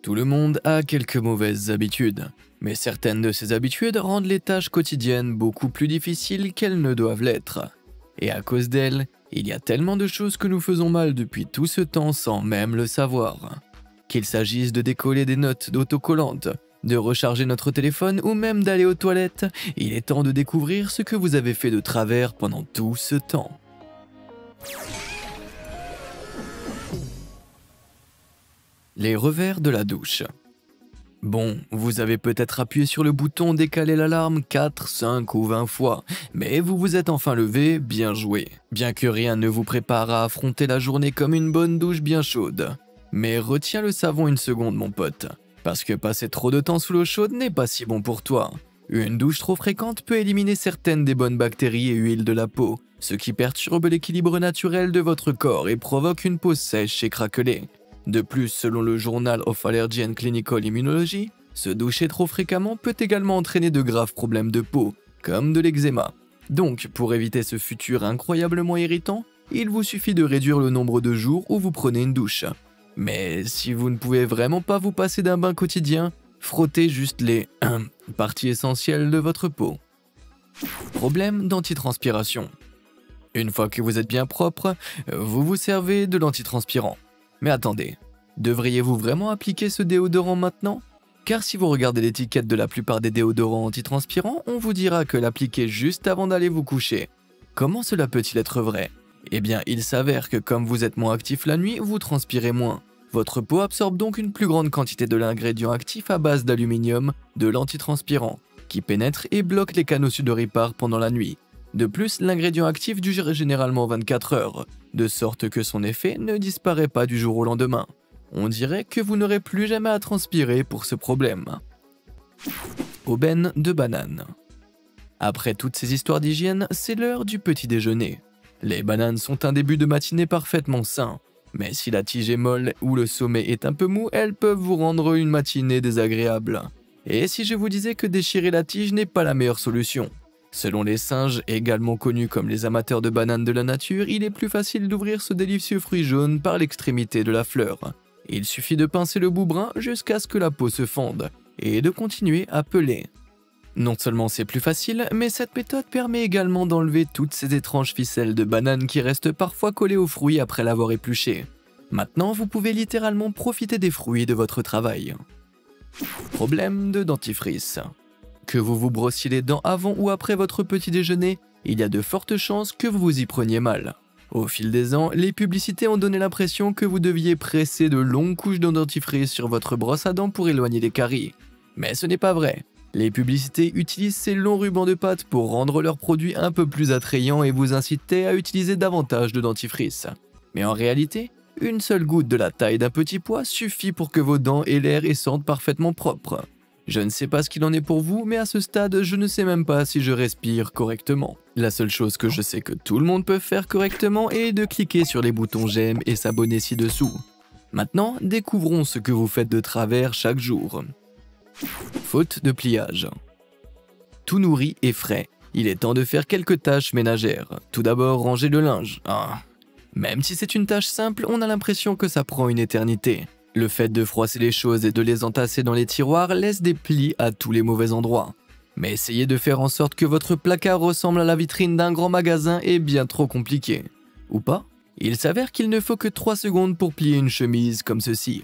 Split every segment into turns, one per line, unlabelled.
Tout le monde a quelques mauvaises habitudes, mais certaines de ces habitudes rendent les tâches quotidiennes beaucoup plus difficiles qu'elles ne doivent l'être. Et à cause d'elles, il y a tellement de choses que nous faisons mal depuis tout ce temps sans même le savoir. Qu'il s'agisse de décoller des notes d'autocollantes, de recharger notre téléphone ou même d'aller aux toilettes, il est temps de découvrir ce que vous avez fait de travers pendant tout ce temps. Les revers de la douche. Bon, vous avez peut-être appuyé sur le bouton décaler l'alarme 4, 5 ou 20 fois, mais vous vous êtes enfin levé, bien joué. Bien que rien ne vous prépare à affronter la journée comme une bonne douche bien chaude. Mais retiens le savon une seconde mon pote, parce que passer trop de temps sous l'eau chaude n'est pas si bon pour toi. Une douche trop fréquente peut éliminer certaines des bonnes bactéries et huiles de la peau, ce qui perturbe l'équilibre naturel de votre corps et provoque une peau sèche et craquelée. De plus, selon le Journal of Allergy and Clinical Immunology, se doucher trop fréquemment peut également entraîner de graves problèmes de peau, comme de l'eczéma. Donc, pour éviter ce futur incroyablement irritant, il vous suffit de réduire le nombre de jours où vous prenez une douche. Mais si vous ne pouvez vraiment pas vous passer d'un bain quotidien, frottez juste les parties essentielles de votre peau. Problème d'antitranspiration. Une fois que vous êtes bien propre, vous vous servez de l'antitranspirant. Mais attendez, devriez-vous vraiment appliquer ce déodorant maintenant? Car si vous regardez l'étiquette de la plupart des déodorants antitranspirants, on vous dira que l'appliquer juste avant d'aller vous coucher. Comment cela peut-il être vrai? Eh bien, il s'avère que comme vous êtes moins actif la nuit, vous transpirez moins. Votre peau absorbe donc une plus grande quantité de l'ingrédient actif à base d'aluminium, de l'antitranspirant, qui pénètre et bloque les canaux sudoripares pendant la nuit. De plus, l'ingrédient actif dure généralement 24 heures, de sorte que son effet ne disparaît pas du jour au lendemain. On dirait que vous n'aurez plus jamais à transpirer pour ce problème. Aubaine de banane. Après toutes ces histoires d'hygiène, c'est l'heure du petit déjeuner. Les bananes sont un début de matinée parfaitement sain, mais si la tige est molle ou le sommet est un peu mou, elles peuvent vous rendre une matinée désagréable. Et si je vous disais que déchirer la tige n'est pas la meilleure solution? Selon les singes, également connus comme les amateurs de bananes de la nature, il est plus facile d'ouvrir ce délicieux fruit jaune par l'extrémité de la fleur. Il suffit de pincer le bout brun jusqu'à ce que la peau se fonde, et de continuer à peler. Non seulement c'est plus facile, mais cette méthode permet également d'enlever toutes ces étranges ficelles de banane qui restent parfois collées au fruit après l'avoir épluché. Maintenant, vous pouvez littéralement profiter des fruits de votre travail. Problème de dentifrice. Que vous vous brossiez les dents avant ou après votre petit déjeuner, il y a de fortes chances que vous vous y preniez mal. Au fil des ans, les publicités ont donné l'impression que vous deviez presser de longues couches de dentifrice sur votre brosse à dents pour éloigner les caries. Mais ce n'est pas vrai. Les publicités utilisent ces longs rubans de pâte pour rendre leurs produits un peu plus attrayants et vous inciter à utiliser davantage de dentifrice. Mais en réalité, une seule goutte de la taille d'un petit pois suffit pour que vos dents aient l'air et sentent parfaitement propres. Je ne sais pas ce qu'il en est pour vous, mais à ce stade, je ne sais même pas si je respire correctement. La seule chose que je sais que tout le monde peut faire correctement est de cliquer sur les boutons j'aime et s'abonner ci-dessous. Maintenant, découvrons ce que vous faites de travers chaque jour. Faute de pliage. Tout nourri et frais, il est temps de faire quelques tâches ménagères. Tout d'abord, ranger le linge. Même si c'est une tâche simple, on a l'impression que ça prend une éternité. Le fait de froisser les choses et de les entasser dans les tiroirs laisse des plis à tous les mauvais endroits. Mais essayez de faire en sorte que votre placard ressemble à la vitrine d'un grand magasin est bien trop compliqué. Ou pas? Il s'avère qu'il ne faut que 3 secondes pour plier une chemise comme ceci.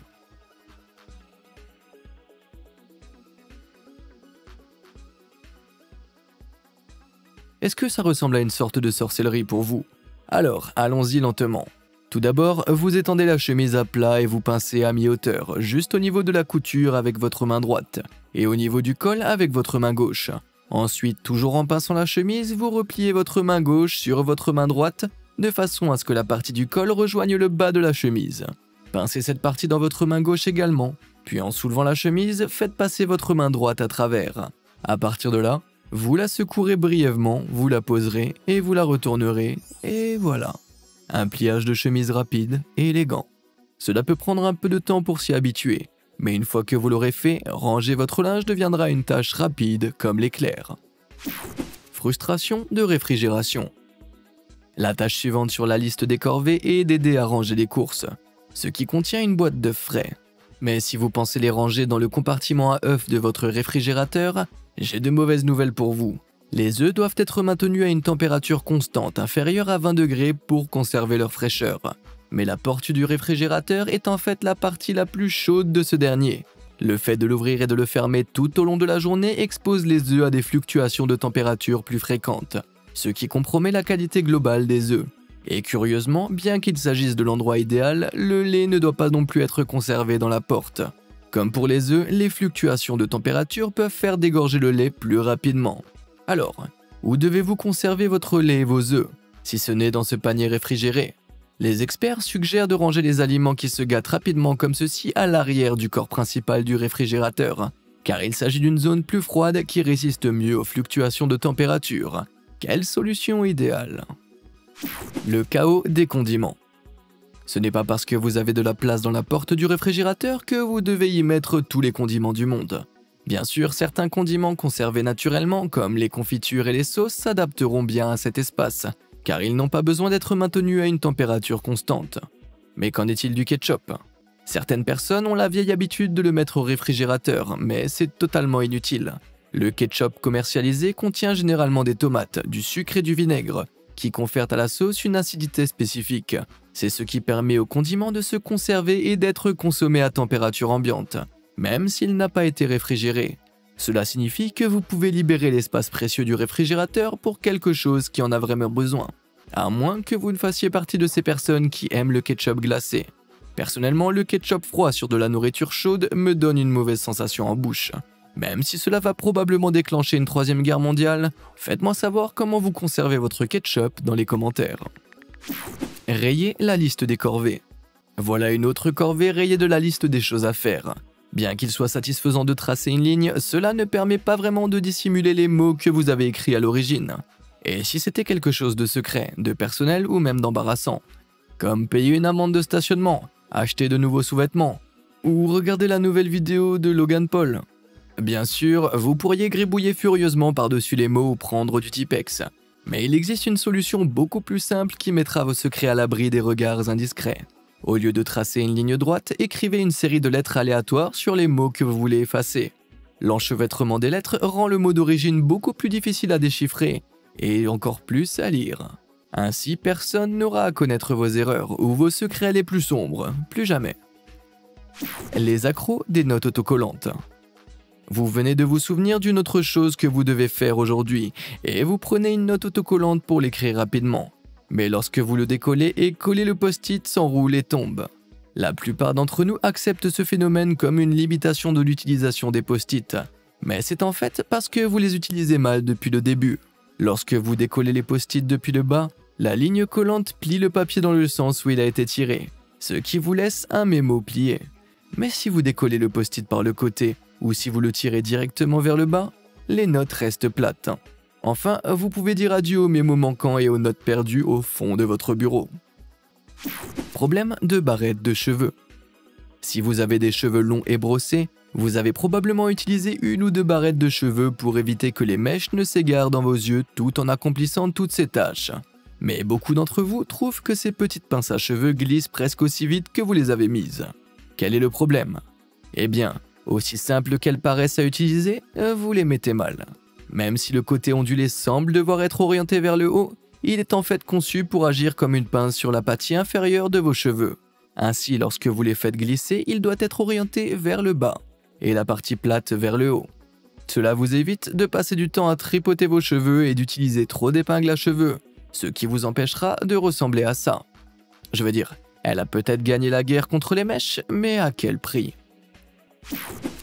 Est-ce que ça ressemble à une sorte de sorcellerie pour vous? Alors, allons-y lentement. Tout d'abord, vous étendez la chemise à plat et vous pincez à mi-hauteur, juste au niveau de la couture avec votre main droite, et au niveau du col avec votre main gauche. Ensuite, toujours en pinçant la chemise, vous repliez votre main gauche sur votre main droite, de façon à ce que la partie du col rejoigne le bas de la chemise. Pincez cette partie dans votre main gauche également, puis en soulevant la chemise, faites passer votre main droite à travers. À partir de là, vous la secourez brièvement, vous la poserez et vous la retournerez, et voilà. Un pliage de chemise rapide et élégant. Cela peut prendre un peu de temps pour s'y habituer, mais une fois que vous l'aurez fait, ranger votre linge deviendra une tâche rapide comme l'éclair. Frustration de réfrigération. La tâche suivante sur la liste des corvées est d'aider à ranger les courses, ce qui contient une boîte d'œufs frais. Mais si vous pensez les ranger dans le compartiment à œufs de votre réfrigérateur, j'ai de mauvaises nouvelles pour vous. Les œufs doivent être maintenus à une température constante inférieure à 20 degrés pour conserver leur fraîcheur. Mais la porte du réfrigérateur est en fait la partie la plus chaude de ce dernier. Le fait de l'ouvrir et de le fermer tout au long de la journée expose les œufs à des fluctuations de température plus fréquentes, ce qui compromet la qualité globale des œufs. Et curieusement, bien qu'il s'agisse de l'endroit idéal, le lait ne doit pas non plus être conservé dans la porte. Comme pour les œufs, les fluctuations de température peuvent faire dégorger le lait plus rapidement. Alors, où devez-vous conserver votre lait et vos œufs, si ce n'est dans ce panier réfrigéré? Les experts suggèrent de ranger les aliments qui se gâtent rapidement comme ceci à l'arrière du corps principal du réfrigérateur, car il s'agit d'une zone plus froide qui résiste mieux aux fluctuations de température. Quelle solution idéale! Le chaos des condiments. Ce n'est pas parce que vous avez de la place dans la porte du réfrigérateur que vous devez y mettre tous les condiments du monde. Bien sûr, certains condiments conservés naturellement, comme les confitures et les sauces, s'adapteront bien à cet espace, car ils n'ont pas besoin d'être maintenus à une température constante. Mais qu'en est-il du ketchup? Certaines personnes ont la vieille habitude de le mettre au réfrigérateur, mais c'est totalement inutile. Le ketchup commercialisé contient généralement des tomates, du sucre et du vinaigre, qui confèrent à la sauce une acidité spécifique. C'est ce qui permet au condiment de se conserver et d'être consommé à température ambiante, même s'il n'a pas été réfrigéré. Cela signifie que vous pouvez libérer l'espace précieux du réfrigérateur pour quelque chose qui en a vraiment besoin, à moins que vous ne fassiez partie de ces personnes qui aiment le ketchup glacé. Personnellement, le ketchup froid sur de la nourriture chaude me donne une mauvaise sensation en bouche. Même si cela va probablement déclencher une troisième guerre mondiale, faites-moi savoir comment vous conservez votre ketchup dans les commentaires. Rayez la liste des corvées. Voilà une autre corvée rayée de la liste des choses à faire. Bien qu'il soit satisfaisant de tracer une ligne, cela ne permet pas vraiment de dissimuler les mots que vous avez écrits à l'origine. Et si c'était quelque chose de secret, de personnel ou même d'embarrassant, comme payer une amende de stationnement, acheter de nouveaux sous-vêtements, ou regarder la nouvelle vidéo de Logan Paul. Bien sûr, vous pourriez gribouiller furieusement par-dessus les mots ou prendre du Tipex, mais il existe une solution beaucoup plus simple qui mettra vos secrets à l'abri des regards indiscrets. Au lieu de tracer une ligne droite, écrivez une série de lettres aléatoires sur les mots que vous voulez effacer. L'enchevêtrement des lettres rend le mot d'origine beaucoup plus difficile à déchiffrer et encore plus à lire. Ainsi, personne n'aura à connaître vos erreurs ou vos secrets les plus sombres, plus jamais. Les accros des notes autocollantes. Vous venez de vous souvenir d'une autre chose que vous devez faire aujourd'hui, et vous prenez une note autocollante pour l'écrire rapidement. Mais lorsque vous le décollez et collez le post-it s'enroule et tombe. La plupart d'entre nous acceptent ce phénomène comme une limitation de l'utilisation des post-it, mais c'est en fait parce que vous les utilisez mal depuis le début. Lorsque vous décollez les post-it depuis le bas, la ligne collante plie le papier dans le sens où il a été tiré, ce qui vous laisse un mémo plié. Mais si vous décollez le post-it par le côté, ou si vous le tirez directement vers le bas, les notes restent plates. Enfin, vous pouvez dire adieu aux mémos manquants et aux notes perdues au fond de votre bureau. Problème de barrettes de cheveux. Si vous avez des cheveux longs et brossés, vous avez probablement utilisé une ou deux barrettes de cheveux pour éviter que les mèches ne s'égarent dans vos yeux tout en accomplissant toutes ces tâches. Mais beaucoup d'entre vous trouvent que ces petites pinces à cheveux glissent presque aussi vite que vous les avez mises. Quel est le problème? Eh bien, aussi simple qu'elles paraissent à utiliser, vous les mettez mal. Même si le côté ondulé semble devoir être orienté vers le haut, il est en fait conçu pour agir comme une pince sur la partie inférieure de vos cheveux. Ainsi, lorsque vous les faites glisser, il doit être orienté vers le bas, et la partie plate vers le haut. Cela vous évite de passer du temps à tripoter vos cheveux et d'utiliser trop d'épingles à cheveux, ce qui vous empêchera de ressembler à ça. Je veux dire, elle a peut-être gagné la guerre contre les mèches, mais à quel prix?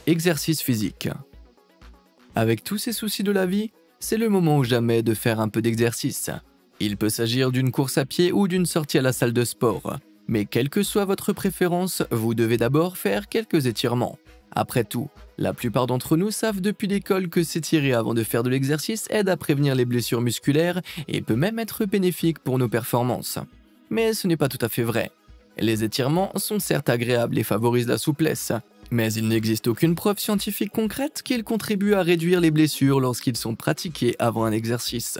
Exercice physique. Avec tous ces soucis de la vie, c'est le moment ou jamais de faire un peu d'exercice. Il peut s'agir d'une course à pied ou d'une sortie à la salle de sport. Mais quelle que soit votre préférence, vous devez d'abord faire quelques étirements. Après tout, la plupart d'entre nous savent depuis l'école que s'étirer avant de faire de l'exercice aide à prévenir les blessures musculaires et peut même être bénéfique pour nos performances. Mais ce n'est pas tout à fait vrai. Les étirements sont certes agréables et favorisent la souplesse, mais il n'existe aucune preuve scientifique concrète qu'ils contribuent à réduire les blessures lorsqu'ils sont pratiqués avant un exercice.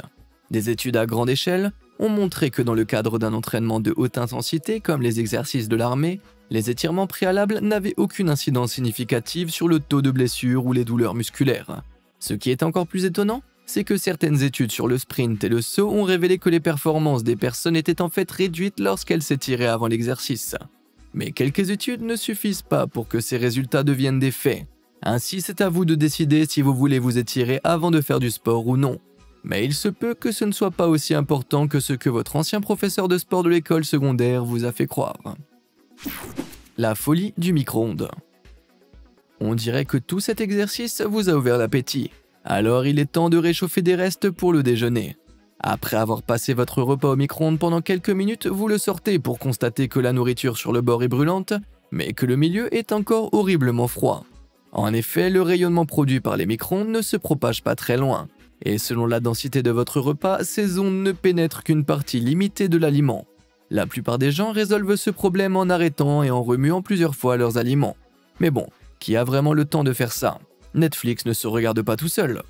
Des études à grande échelle ont montré que dans le cadre d'un entraînement de haute intensité comme les exercices de l'armée, Les étirements préalables n'avaient aucune incidence significative sur le taux de blessure ou les douleurs musculaires. Ce qui est encore plus étonnant, c'est que certaines études sur le sprint et le saut ont révélé que les performances des personnes étaient en fait réduites lorsqu'elles s'étiraient avant l'exercice. Mais quelques études ne suffisent pas pour que ces résultats deviennent des faits. Ainsi, c'est à vous de décider si vous voulez vous étirer avant de faire du sport ou non. Mais il se peut que ce ne soit pas aussi important que ce que votre ancien professeur de sport de l'école secondaire vous a fait croire. La folie du micro-ondes. On dirait que tout cet exercice vous a ouvert l'appétit. Alors il est temps de réchauffer des restes pour le déjeuner. Après avoir passé votre repas au micro-ondes pendant quelques minutes, vous le sortez pour constater que la nourriture sur le bord est brûlante, mais que le milieu est encore horriblement froid. En effet, le rayonnement produit par les micro-ondes ne se propage pas très loin, et selon la densité de votre repas, ces ondes ne pénètrent qu'une partie limitée de l'aliment. La plupart des gens résolvent ce problème en arrêtant et en remuant plusieurs fois leurs aliments. Mais bon, qui a vraiment le temps de faire ça? Netflix ne se regarde pas tout seul.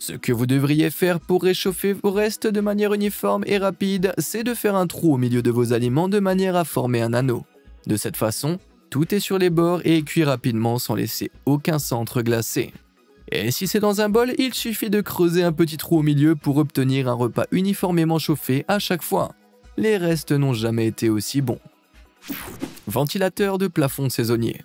Ce que vous devriez faire pour réchauffer vos restes de manière uniforme et rapide, c'est de faire un trou au milieu de vos aliments de manière à former un anneau. De cette façon, tout est sur les bords et cuit rapidement sans laisser aucun centre glacé. Et si c'est dans un bol, il suffit de creuser un petit trou au milieu pour obtenir un repas uniformément chauffé à chaque fois. Les restes n'ont jamais été aussi bons. Ventilateur de plafond saisonnier.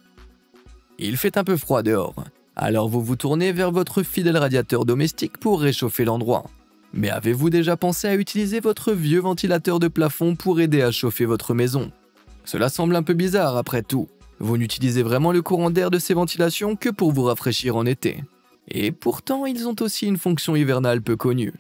Il fait un peu froid dehors, alors vous vous tournez vers votre fidèle radiateur domestique pour réchauffer l'endroit. Mais avez-vous déjà pensé à utiliser votre vieux ventilateur de plafond pour aider à chauffer votre maison? Cela semble un peu bizarre après tout. Vous n'utilisez vraiment le courant d'air de ces ventilations que pour vous rafraîchir en été. Et pourtant, ils ont aussi une fonction hivernale peu connue.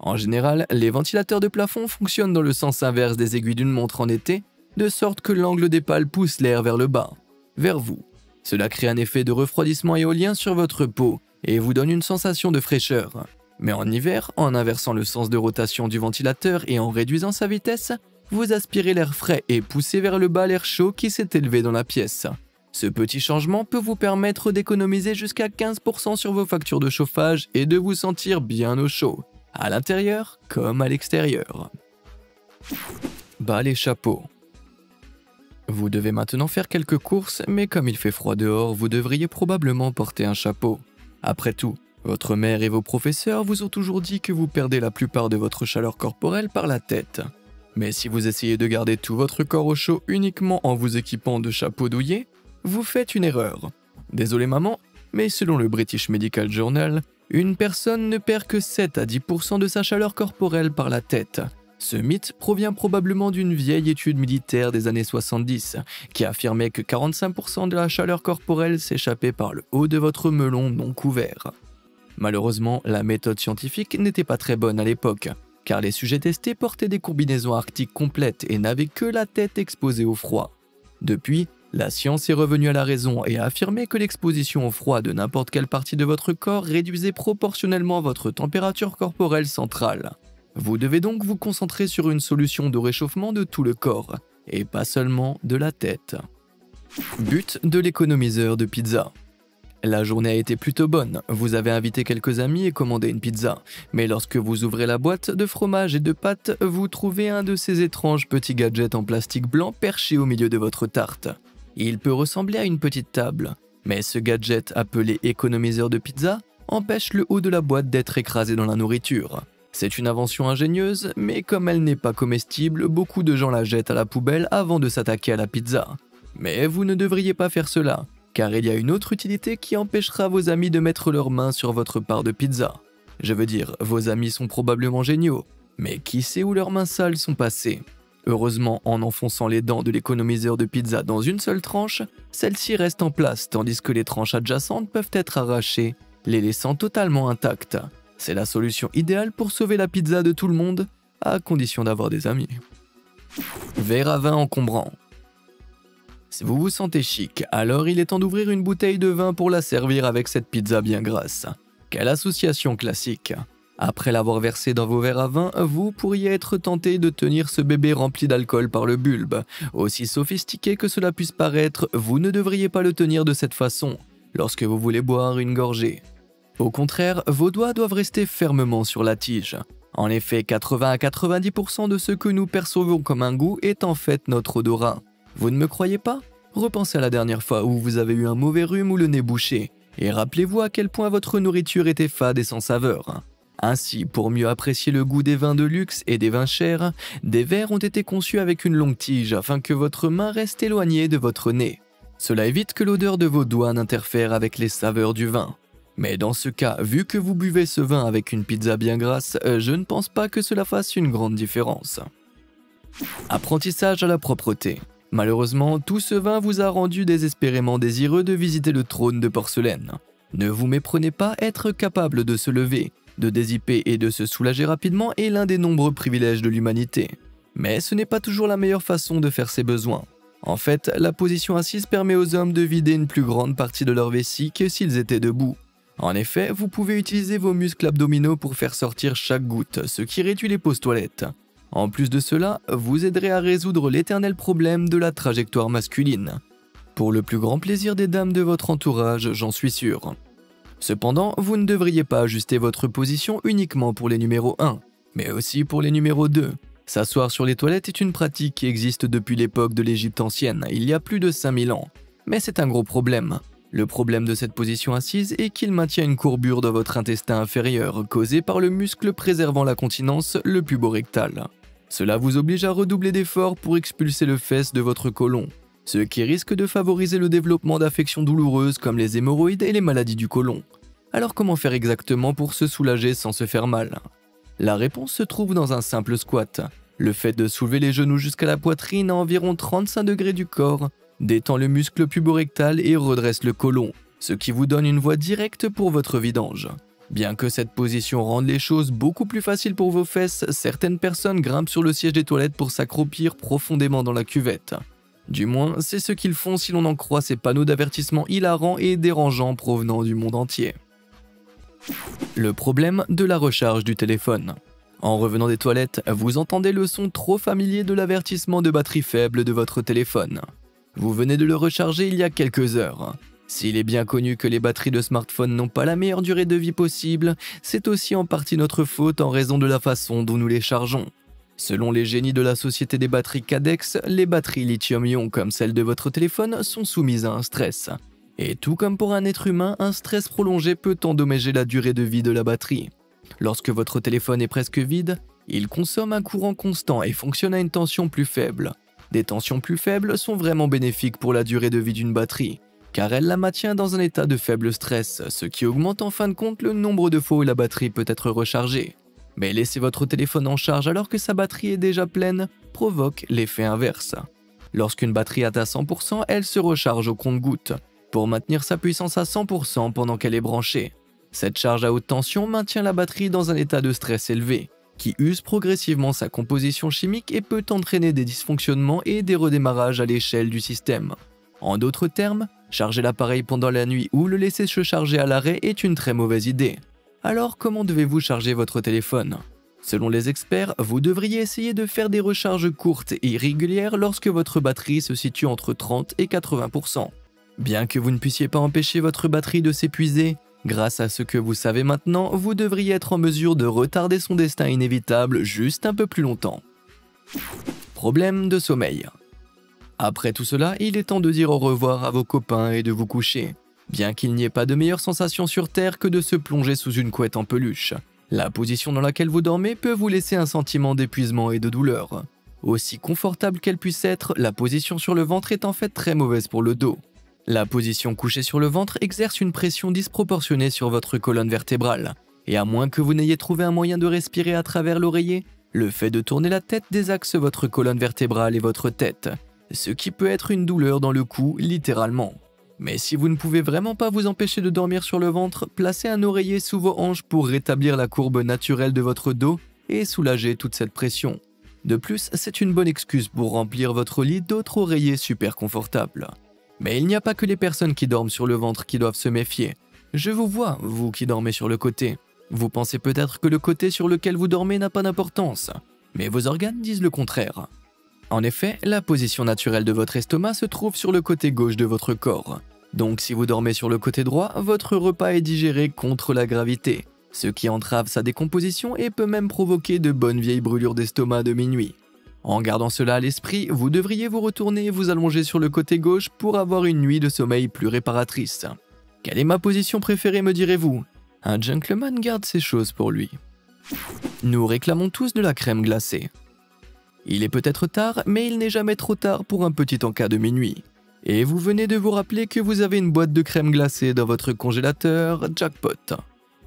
En général, les ventilateurs de plafond fonctionnent dans le sens inverse des aiguilles d'une montre en été, de sorte que l'angle des pales pousse l'air vers le bas, vers vous. Cela crée un effet de refroidissement éolien sur votre peau et vous donne une sensation de fraîcheur. Mais en hiver, en inversant le sens de rotation du ventilateur et en réduisant sa vitesse, vous aspirez l'air frais et poussez vers le bas l'air chaud qui s'est élevé dans la pièce. Ce petit changement peut vous permettre d'économiser jusqu'à 15% sur vos factures de chauffage et de vous sentir bien au chaud, à l'intérieur comme à l'extérieur. Balai chapeau. Vous devez maintenant faire quelques courses, mais comme il fait froid dehors, vous devriez probablement porter un chapeau. Après tout, votre mère et vos professeurs vous ont toujours dit que vous perdez la plupart de votre chaleur corporelle par la tête. Mais si vous essayez de garder tout votre corps au chaud uniquement en vous équipant de chapeaux douillets, vous faites une erreur. Désolé maman, mais selon le British Medical Journal, une personne ne perd que 7 à 10% de sa chaleur corporelle par la tête. Ce mythe provient probablement d'une vieille étude militaire des années 70 qui affirmait que 45% de la chaleur corporelle s'échappait par le haut de votre melon non couvert. Malheureusement, la méthode scientifique n'était pas très bonne à l'époque, car les sujets testés portaient des combinaisons arctiques complètes et n'avaient que la tête exposée au froid. Depuis, la science est revenue à la raison et a affirmé que l'exposition au froid de n'importe quelle partie de votre corps réduisait proportionnellement votre température corporelle centrale. Vous devez donc vous concentrer sur une solution de réchauffement de tout le corps, et pas seulement de la tête. But de l'économiseur de pizza. La journée a été plutôt bonne, vous avez invité quelques amis et commandé une pizza, mais lorsque vous ouvrez la boîte de fromage et de pâtes, vous trouvez un de ces étranges petits gadgets en plastique blanc perché au milieu de votre tarte. Il peut ressembler à une petite table, mais ce gadget appelé économiseur de pizza empêche le haut de la boîte d'être écrasé dans la nourriture. C'est une invention ingénieuse, mais comme elle n'est pas comestible, beaucoup de gens la jettent à la poubelle avant de s'attaquer à la pizza. Mais vous ne devriez pas faire cela, car il y a une autre utilité qui empêchera vos amis de mettre leurs mains sur votre part de pizza. Je veux dire, vos amis sont probablement géniaux, mais qui sait où leurs mains sales sont passées? Heureusement, en enfonçant les dents de l'économiseur de pizza dans une seule tranche, celle-ci reste en place tandis que les tranches adjacentes peuvent être arrachées, les laissant totalement intactes. C'est la solution idéale pour sauver la pizza de tout le monde, à condition d'avoir des amis. Verre à vin encombrant. Si vous vous sentez chic, alors il est temps d'ouvrir une bouteille de vin pour la servir avec cette pizza bien grasse. Quelle association classique! Après l'avoir versé dans vos verres à vin, vous pourriez être tenté de tenir ce bébé rempli d'alcool par le bulbe. Aussi sophistiqué que cela puisse paraître, vous ne devriez pas le tenir de cette façon, lorsque vous voulez boire une gorgée. Au contraire, vos doigts doivent rester fermement sur la tige. En effet, 80 à 90% de ce que nous percevons comme un goût est en fait notre odorat. Vous ne me croyez pas? Repensez à la dernière fois où vous avez eu un mauvais rhume ou le nez bouché, et rappelez-vous à quel point votre nourriture était fade et sans saveur. Ainsi, pour mieux apprécier le goût des vins de luxe et des vins chers, des verres ont été conçus avec une longue tige afin que votre main reste éloignée de votre nez. Cela évite que l'odeur de vos doigts n'interfère avec les saveurs du vin. Mais dans ce cas, vu que vous buvez ce vin avec une pizza bien grasse, je ne pense pas que cela fasse une grande différence. Apprentissage à la propreté. Malheureusement, tout ce vin vous a rendu désespérément désireux de visiter le trône de porcelaine. Ne vous méprenez pas, être capable de se lever, de dézipper et de se soulager rapidement est l'un des nombreux privilèges de l'humanité. Mais ce n'est pas toujours la meilleure façon de faire ses besoins. En fait, la position assise permet aux hommes de vider une plus grande partie de leur vessie que s'ils étaient debout. En effet, vous pouvez utiliser vos muscles abdominaux pour faire sortir chaque goutte, ce qui réduit les pauses toilettes. En plus de cela, vous aiderez à résoudre l'éternel problème de la trajectoire masculine. Pour le plus grand plaisir des dames de votre entourage, j'en suis sûr. Cependant, vous ne devriez pas ajuster votre position uniquement pour les numéros 1, mais aussi pour les numéros 2. S'asseoir sur les toilettes est une pratique qui existe depuis l'époque de l'Égypte ancienne, il y a plus de 5000 ans. Mais c'est un gros problème. Le problème de cette position assise est qu'il maintient une courbure dans votre intestin inférieur, causée par le muscle préservant la continence, le puborectal. Cela vous oblige à redoubler d'efforts pour expulser le fesse de votre côlon, ce qui risque de favoriser le développement d'affections douloureuses comme les hémorroïdes et les maladies du côlon. Alors comment faire exactement pour se soulager sans se faire mal? La réponse se trouve dans un simple squat. Le fait de soulever les genoux jusqu'à la poitrine à environ 35 degrés du corps détend le muscle puborectal et redresse le côlon, ce qui vous donne une voie directe pour votre vidange. Bien que cette position rende les choses beaucoup plus faciles pour vos fesses, certaines personnes grimpent sur le siège des toilettes pour s'accroupir profondément dans la cuvette. Du moins, c'est ce qu'ils font si l'on en croit ces panneaux d'avertissement hilarants et dérangeants provenant du monde entier. Le problème de la recharge du téléphone. En revenant des toilettes, vous entendez le son trop familier de l'avertissement de batterie faible de votre téléphone. Vous venez de le recharger il y a quelques heures. S'il est bien connu que les batteries de smartphone n'ont pas la meilleure durée de vie possible, c'est aussi en partie notre faute en raison de la façon dont nous les chargeons. Selon les génies de la société des batteries Cadex, les batteries lithium-ion comme celles de votre téléphone sont soumises à un stress. Et tout comme pour un être humain, un stress prolongé peut endommager la durée de vie de la batterie. Lorsque votre téléphone est presque vide, il consomme un courant constant et fonctionne à une tension plus faible. Des tensions plus faibles sont vraiment bénéfiques pour la durée de vie d'une batterie, car elle la maintient dans un état de faible stress, ce qui augmente en fin de compte le nombre de fois où la batterie peut être rechargée. Mais laisser votre téléphone en charge alors que sa batterie est déjà pleine provoque l'effet inverse. Lorsqu'une batterie atteint 100%, elle se recharge au compte-gouttes, pour maintenir sa puissance à 100% pendant qu'elle est branchée. Cette charge à haute tension maintient la batterie dans un état de stress élevé, qui use progressivement sa composition chimique et peut entraîner des dysfonctionnements et des redémarrages à l'échelle du système. En d'autres termes, charger l'appareil pendant la nuit ou le laisser se charger à l'arrêt est une très mauvaise idée. Alors comment devez-vous charger votre téléphone? Selon les experts, vous devriez essayer de faire des recharges courtes et régulières lorsque votre batterie se situe entre 30 et 80%. Bien que vous ne puissiez pas empêcher votre batterie de s'épuiser, grâce à ce que vous savez maintenant, vous devriez être en mesure de retarder son destin inévitable juste un peu plus longtemps. Problème de sommeil. Après tout cela, il est temps de dire au revoir à vos copains et de vous coucher. Bien qu'il n'y ait pas de meilleure sensation sur Terre que de se plonger sous une couette en peluche, la position dans laquelle vous dormez peut vous laisser un sentiment d'épuisement et de douleur. Aussi confortable qu'elle puisse être, la position sur le ventre est en fait très mauvaise pour le dos. La position couchée sur le ventre exerce une pression disproportionnée sur votre colonne vertébrale, et à moins que vous n'ayez trouvé un moyen de respirer à travers l'oreiller, le fait de tourner la tête désaxe votre colonne vertébrale et votre tête, ce qui peut être une douleur dans le cou littéralement. Mais si vous ne pouvez vraiment pas vous empêcher de dormir sur le ventre, placez un oreiller sous vos hanches pour rétablir la courbe naturelle de votre dos et soulager toute cette pression. De plus, c'est une bonne excuse pour remplir votre lit d'autres oreillers super confortables. Mais il n'y a pas que les personnes qui dorment sur le ventre qui doivent se méfier. Je vous vois, vous qui dormez sur le côté. Vous pensez peut-être que le côté sur lequel vous dormez n'a pas d'importance, mais vos organes disent le contraire. En effet, la position naturelle de votre estomac se trouve sur le côté gauche de votre corps. Donc si vous dormez sur le côté droit, votre repas est digéré contre la gravité, ce qui entrave sa décomposition et peut même provoquer de bonnes vieilles brûlures d'estomac de minuit. En gardant cela à l'esprit, vous devriez vous retourner et vous allonger sur le côté gauche pour avoir une nuit de sommeil plus réparatrice. Quelle est ma position préférée, me direz-vous? Un gentleman garde ses choses pour lui. Nous réclamons tous de la crème glacée. Il est peut-être tard, mais il n'est jamais trop tard pour un petit encas de minuit. Et vous venez de vous rappeler que vous avez une boîte de crème glacée dans votre congélateur, jackpot.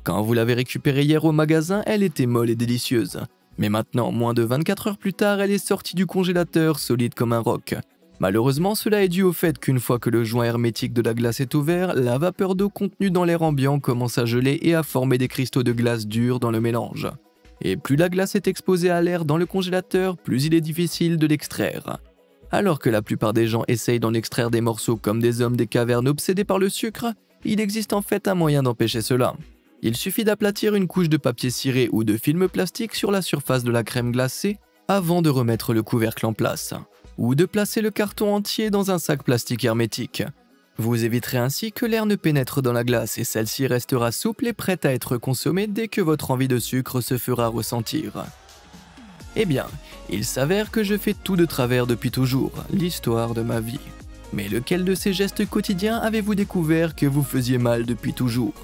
Quand vous l'avez récupérée hier au magasin, elle était molle et délicieuse. Mais maintenant, moins de 24 heures plus tard, elle est sortie du congélateur solide comme un roc. Malheureusement, cela est dû au fait qu'une fois que le joint hermétique de la glace est ouvert, la vapeur d'eau contenue dans l'air ambiant commence à geler et à former des cristaux de glace durs dans le mélange. Et plus la glace est exposée à l'air dans le congélateur, plus il est difficile de l'extraire. Alors que la plupart des gens essayent d'en extraire des morceaux comme des hommes des cavernes obsédés par le sucre, il existe en fait un moyen d'empêcher cela. Il suffit d'aplatir une couche de papier ciré ou de film plastique sur la surface de la crème glacée avant de remettre le couvercle en place, ou de placer le carton entier dans un sac plastique hermétique. Vous éviterez ainsi que l'air ne pénètre dans la glace et celle-ci restera souple et prête à être consommée dès que votre envie de sucre se fera ressentir. Eh bien, il s'avère que je fais tout de travers depuis toujours, l'histoire de ma vie. Mais lequel de ces gestes quotidiens avez-vous découvert que vous faisiez mal depuis toujours?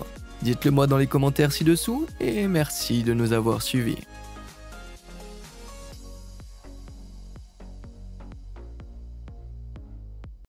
Dites-le moi dans les commentaires ci-dessous et merci de nous avoir suivis.